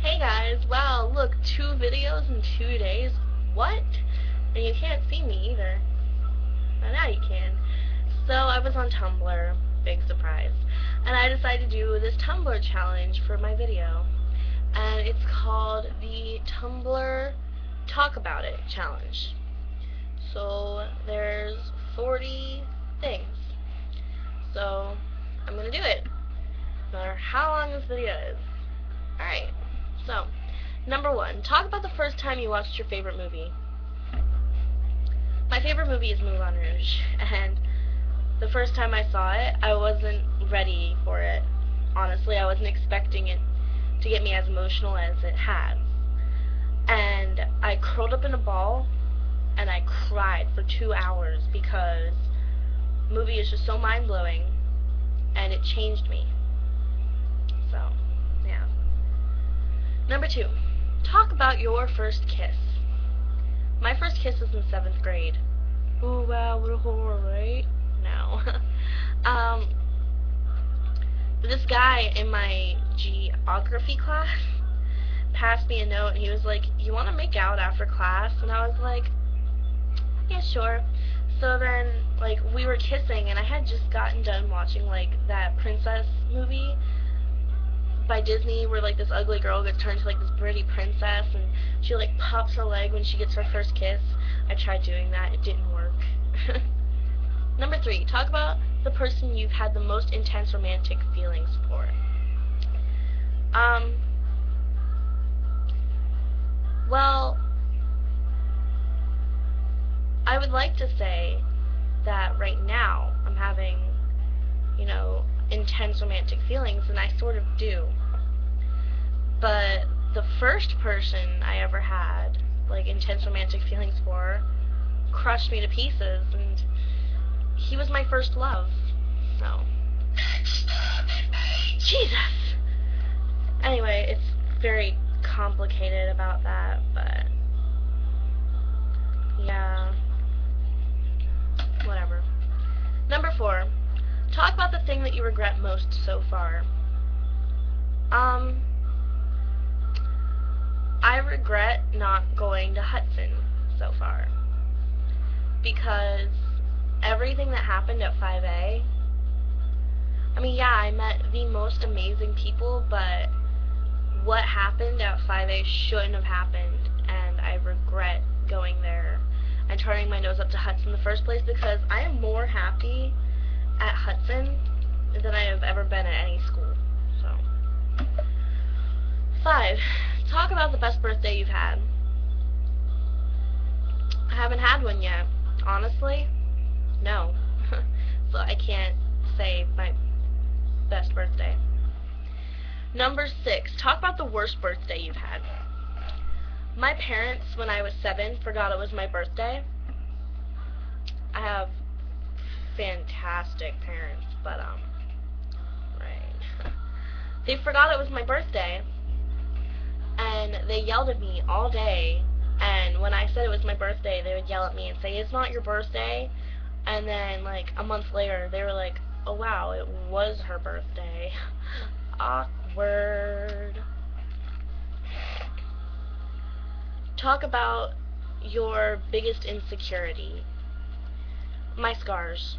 Hey guys, wow, look, 2 videos in 2 days? What? And you can't see me either. Well, now you can. So I was on Tumblr, big surprise, and I decided to do this Tumblr challenge for my video. And it's called the Tumblr Talk About It Challenge. So there's 40 things. So I'm gonna do it, no matter how long this video is. Alright. So, number 1, talk about the first time you watched your favorite movie. My favorite movie is Moulin Rouge, and the first time I saw it, I wasn't ready for it. Honestly, I wasn't expecting it to get me as emotional as it has. And I curled up in a ball, and I cried for 2 hours because the movie is just so mind-blowing, and it changed me. So, yeah. Number 2, talk about your first kiss. My first kiss was in 7th grade. Ooh, wow, what a horror, right? No. This guy in my geography class passed me a note, and he was like, "You want to make out after class?" And I was like, "Yeah, sure." So then, like, we were kissing, and I had just gotten done watching, like, that princess movie by Disney where, like, this ugly girl gets turned into, like, this pretty princess, and she, like, pops her leg when she gets her first kiss. I tried doing that. It didn't work. Number 3, talk about the person you've had the most intense romantic feelings for. Well, I would like to say that right now I'm having, intense romantic feelings, and I sort of do. But the first person I ever had, like, intense romantic feelings for crushed me to pieces, and he was my first love. So, Jesus! Anyway, it's very complicated about that, but yeah, whatever. Number 4, talk about the thing that you regret most so far. I regret not going to Hudson so far, because everything that happened at 5A, I mean, yeah, I met the most amazing people, but what happened at 5A shouldn't have happened, and I regret going there and turning my nose up to Hudson in the first place, because I am more happy at Hudson than I have ever been at any school. So, 5, talk about the best birthday you've had. I haven't had one yet. Honestly, no. So I can't say my best birthday. Number 6, talk about the worst birthday you've had. My parents, when I was 7, forgot it was my birthday. I have fantastic parents, but, right. They forgot it was my birthday, and they yelled at me all day, and when I said it was my birthday, they would yell at me and say, "It's not your birthday," and then, like, a month later, they were like, "Oh wow, it was her birthday." Awkward. Talk about your biggest insecurity. My scars.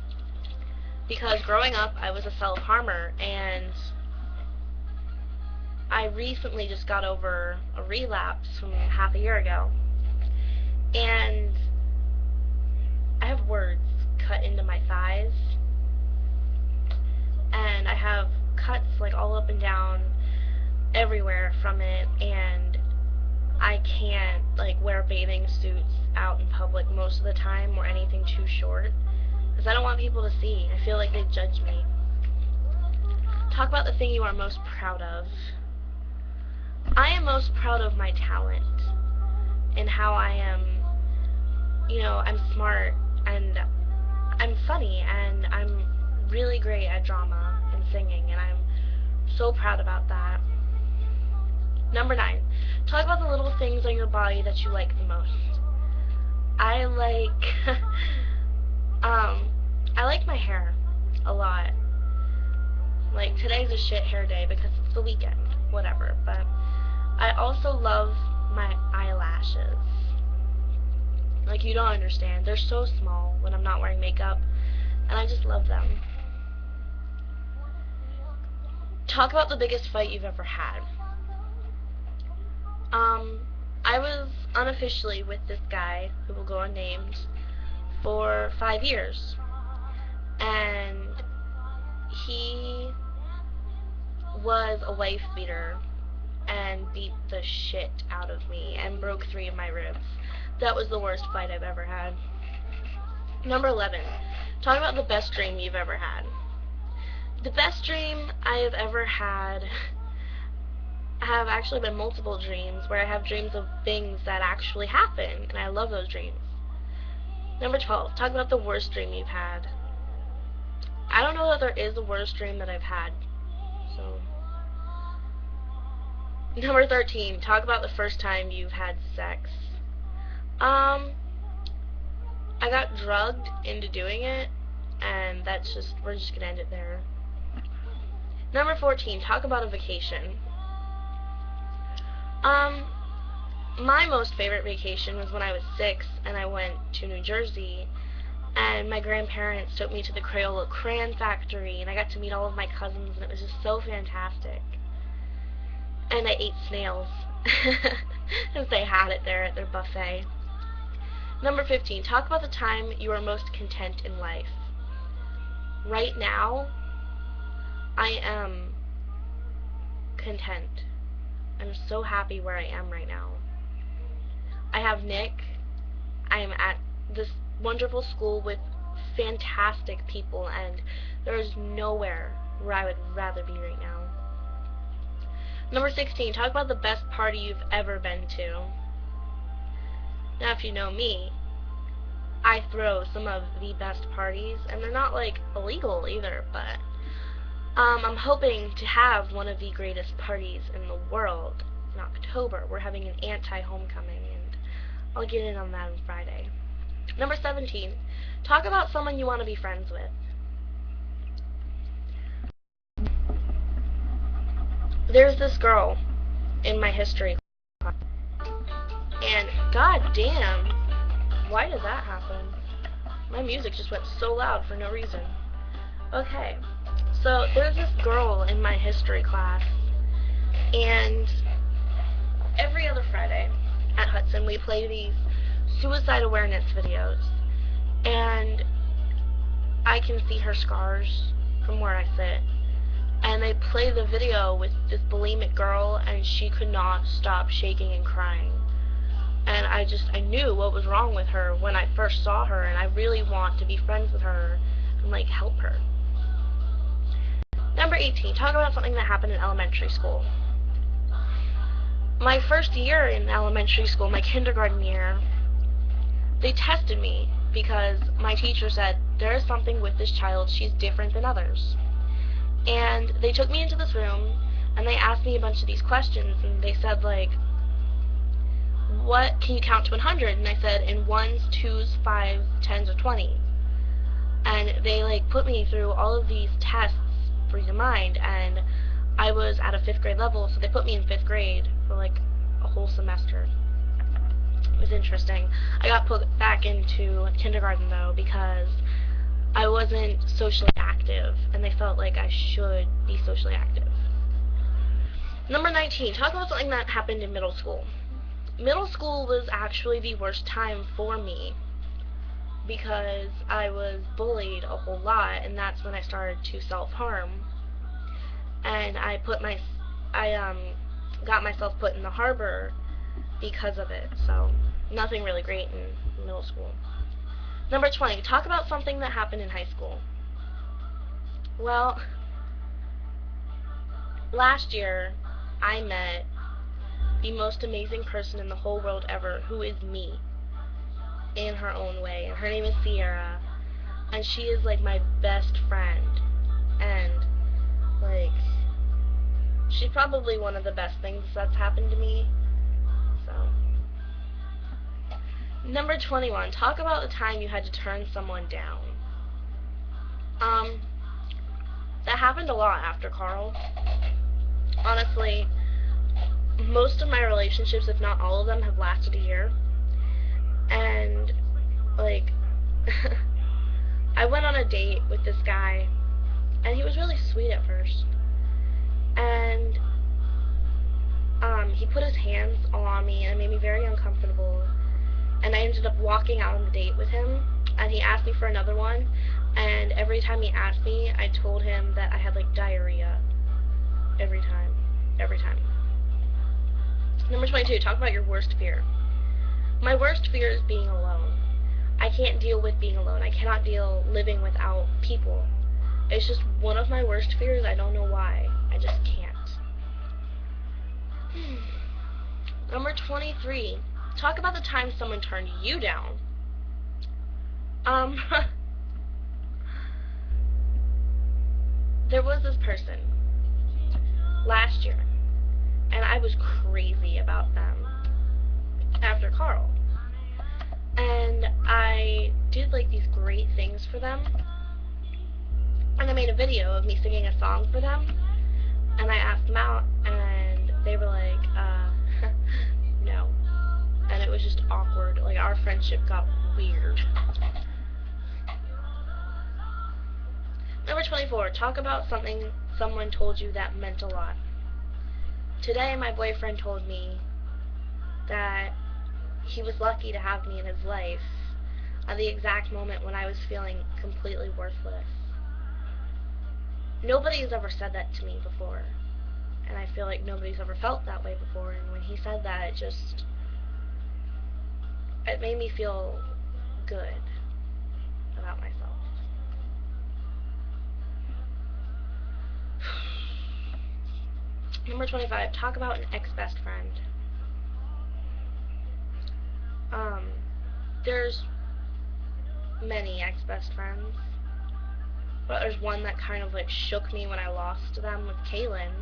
Because growing up, I was a self-harmer, and I recently just got over a relapse from half a year ago. And I have words cut into my thighs, and I have cuts, like, all up and down everywhere from it, and I can't, like, wear bathing suits out in public most of the time, or anything too short, because I don't want people to see. I feel like they judge me. Talk about the thing you are most proud of. I am most proud of my talent, and how I am, I'm smart, and I'm funny, and I'm really great at drama and singing, and I'm so proud about that. Number 9, talk about the little things on your body that you like the most. I like, I like my hair a lot. Like, today's a shit hair day because it's the weekend, whatever, but I also love my eyelashes. Like, you don't understand. They're so small when I'm not wearing makeup, and I just love them. Talk about the biggest fight you've ever had. I was unofficially with this guy, who will go unnamed, for 5 years. And he was a wife beater and beat the shit out of me and broke 3 of my ribs. That was the worst fight I've ever had. Number 11. Talk about the best dream you've ever had. The best dream I have ever had have actually been multiple dreams, where I have dreams of things that actually happen, and I love those dreams. Number 12. Talk about the worst dream you've had. I don't know that there is a worst dream that I've had. So, number 13. Talk about the first time you've had sex. I got drugged into doing it, and we're just gonna end it there. Number 14. Talk about a vacation. My most favorite vacation was when I was 6 and I went to New Jersey, and my grandparents took me to the Crayola Crayon Factory, and I got to meet all of my cousins, and it was just so fantastic. And I ate snails, because they had it there at their buffet. Number 15. Talk about the time you are most content in life. Right now, I am content. I'm so happy where I am right now. I have Nick. I am at this wonderful school with fantastic people, and there is nowhere where I would rather be right now. Number 16. Talk about the best party you've ever been to. Now, if you know me, I throw some of the best parties, and they're not, like, illegal either, but I'm hoping to have one of the greatest parties in the world in October. We're having an anti-homecoming, and I'll get in on that on Friday. Number 17. Talk about someone you want to be friends with. There's this girl in my history class, and goddamn, why did that happen? My music just went so loud for no reason. Okay. So, there's this girl in my history class, and every other Friday at Hudson we play these suicide awareness videos, and I can see her scars from where I sit, and they play the video with this bulimic girl, and she could not stop shaking and crying, and I knew what was wrong with her when I first saw her, and I really want to be friends with her and, like, help her. Number 18. Talk about something that happened in elementary school. My first year in elementary school, my kindergarten year, they tested me because my teacher said, there is something with this child, she's different than others. And they took me into this room, and they asked me a bunch of these questions, and they said, like, what can you count to 100? And I said, in 1s, 2s, 5s, 10s, or 20s. And they, like, put me through all of these tests for your mind, and I was at a 5th grade level, so they put me in 5th grade for, like, a whole semester. It was interesting. I got put back into kindergarten, though, because I wasn't socially active, and they felt like I should be socially active. Number 19. Talk about something that happened in middle school. Middle school was actually the worst time for me, because I was bullied a whole lot, and that's when I started to self-harm. And I got myself put in the harbor because of it, so nothing really great in middle school. Number 20. Talk about something that happened in high school. Well, last year I met the most amazing person in the whole world ever, who is me, in her own way, and her name is Sierra, and she is, like, my best friend, and, like, she's probably one of the best things that's happened to me. So, number 21. Talk about the time you had to turn someone down. That happened a lot after Carl. Honestly, most of my relationships, if not all of them, have lasted a year. And, like, I went on a date with this guy, and he was really sweet at first. And, he put his hands all on me, and it made me very uncomfortable. And I ended up walking out on the date with him, and he asked me for another one, and every time he asked me, I told him that I had, like, diarrhea. Every time. Number 22, talk about your worst fear. My worst fear is being alone. I can't deal with being alone. I cannot deal living without people. It's just one of my worst fears. I don't know why. I just can't. Number 23, talk about the time someone turned you down. There was this person last year, and I was crazy about them after Carl. And I did, like, these great things for them. And I made a video of me singing a song for them. And I asked them out, and they were like, no. And it was just awkward. Like, our friendship got weird. Number 24, talk about something someone told you that meant a lot. Today, my boyfriend told me that he was lucky to have me in his life at the exact moment when I was feeling completely worthless. Nobody's ever said that to me before, and I feel like nobody's ever felt that way before, and when he said that, it made me feel good about myself. Number 25, talk about an ex-best friend. There's many ex-best friends, but there's one that kind of, like, shook me when I lost them with Kaylin.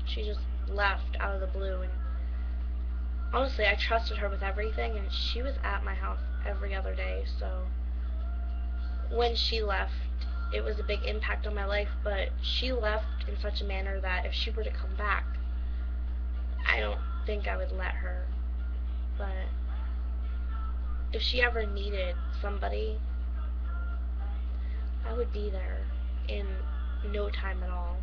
She just left out of the blue, and honestly, I trusted her with everything, and she was at my house every other day, so when she left, it was a big impact on my life, but she left in such a manner that if she were to come back, I don't think I would let her. But if she ever needed somebody, I would be there in no time at all.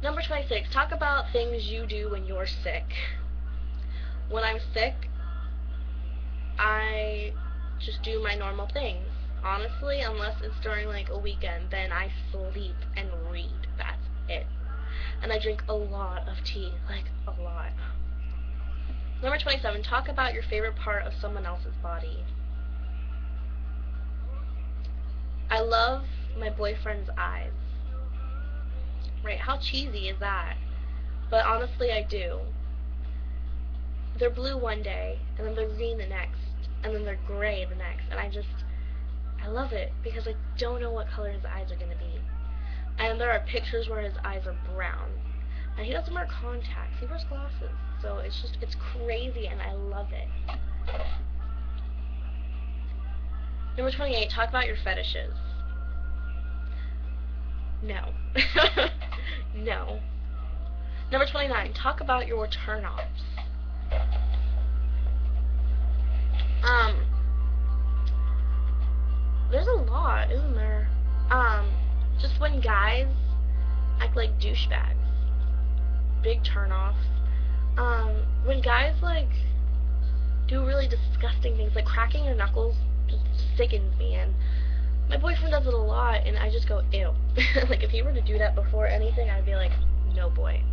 Number 26, talk about things you do when you're sick. When I'm sick, I just do my normal things. Honestly, unless it's during, like, a weekend, then I sleep and read. That's it. And I drink a lot of tea. Like, a lot. Number 27, talk about your favorite part of someone else's body. I love my boyfriend's eyes. Right, how cheesy is that? But honestly, I do. They're blue one day, and then they're green the next, and then they're gray the next, and I love it, because I don't know what color his eyes are going to be. And there are pictures where his eyes are brown. And he doesn't wear contacts, he wears glasses. So it's crazy, and I love it. Number 28, talk about your fetishes. No. No. Number 29, talk about your turn-offs. There's a lot, isn't there? Just when guys act like douchebags. Big turn-offs. When guys, like, do really disgusting things, like cracking your knuckles just sickens me, and my boyfriend does it a lot, and I just go, ew. Like, if he were to do that before anything, I'd be like, no boy.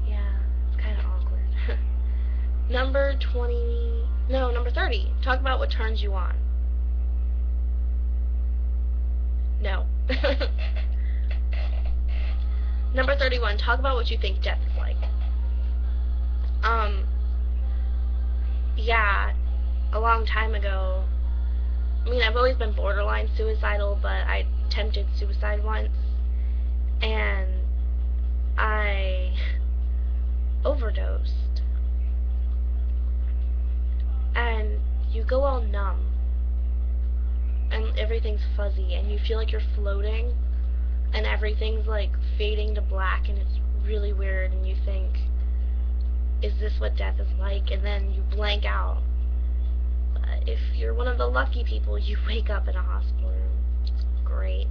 Yeah, it's kind of awkward. Number 30, talk about what turns you on. No. Number 31, talk about what you think death is like. Yeah, a long time ago, I mean, I've always been borderline suicidal, but I attempted suicide once, and I overdosed. And you go all numb, and everything's fuzzy, and you feel like you're floating, and everything's like fading to black, and it's really weird, and you think, is this what death is like? And then you blank out. But if you're one of the lucky people, you wake up in a hospital room. It's great.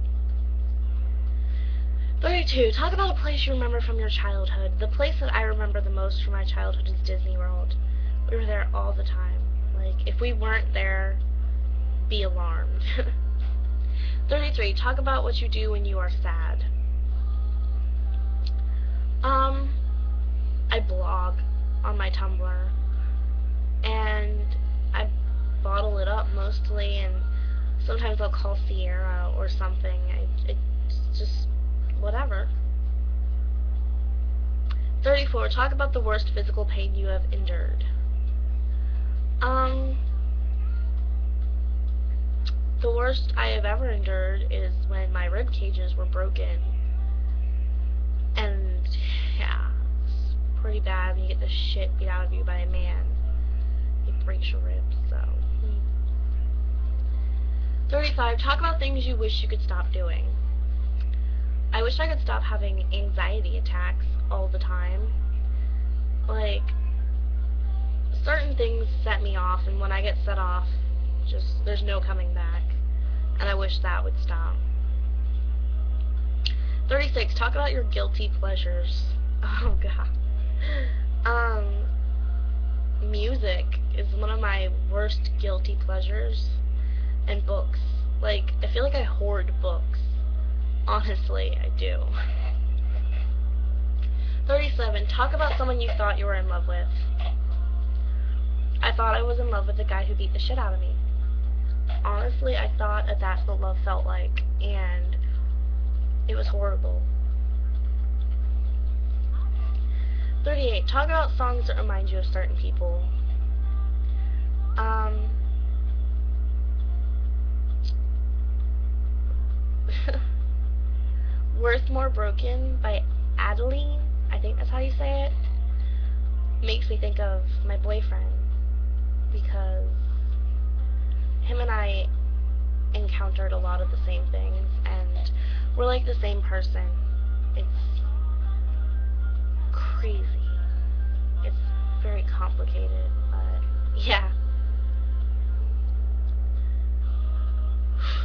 32. Talk about a place you remember from your childhood. The place that I remember the most from my childhood is Disney World. We were there all the time. Like, if we weren't there, be alarmed. 33. Talk about what you do when you are sad. I blog on my Tumblr, and I bottle it up mostly, and sometimes I'll call Sierra or something. It's just whatever. 34. Talk about the worst physical pain you have endured. The worst I have ever endured is when my rib cages were broken. And yeah, it's pretty bad when you get the shit beat out of you by a man. He breaks your ribs, so. 35. Talk about things you wish you could stop doing. I wish I could stop having anxiety attacks all the time. Like, certain things set me off, and when I get set off, just, there's no coming back. And I wish that would stop. 36. Talk about your guilty pleasures. Oh, God. Music is one of my worst guilty pleasures. And books. Like, I feel like I hoard books. Honestly, I do. 37. Talk about someone you thought you were in love with. I thought I was in love with the guy who beat the shit out of me. Honestly, I thought that's what love felt like, and it was horrible. 38. Talk about songs that remind you of certain people. Worth More Broken by Adeline, I think that's how you say it, makes me think of my boyfriend, because him and I encountered a lot of the same things, and we're like the same person. It's crazy. It's very complicated, but yeah.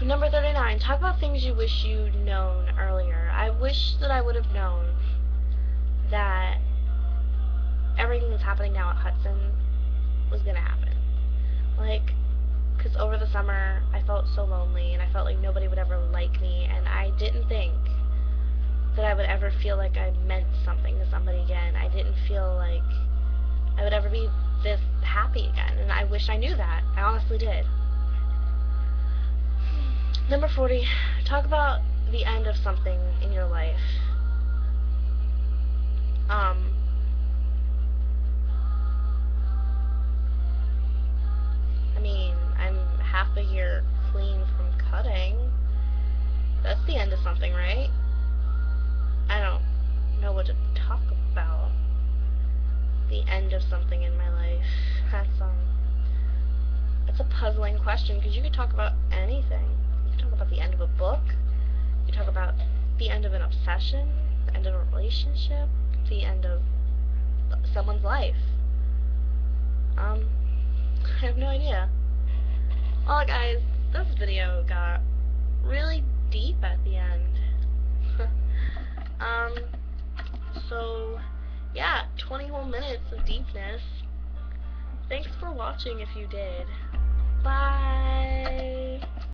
Number 39. Talk about things you wish you'd known earlier. I wish that I would have known that everything that's happening now at Hudson was gonna happen. Like, because over the summer, I felt so lonely, and I felt like nobody would ever like me, and I didn't think that I would ever feel like I meant something to somebody again. I didn't feel like I would ever be this happy again, and I wish I knew that. I honestly did. Number 40. Talk about the end of something in your life. I mean, I'm half a year clean from cutting. That's the end of something, right? I don't know what to talk about. The end of something in my life. That's a puzzling question, because you could talk about anything. You could talk about the end of a book. You could talk about the end of an obsession, the end of a relationship, the end of someone's life. I have no idea. Well, guys, this video got really deep at the end. So, yeah, 20 whole minutes of deepness. Thanks for watching if you did. Bye!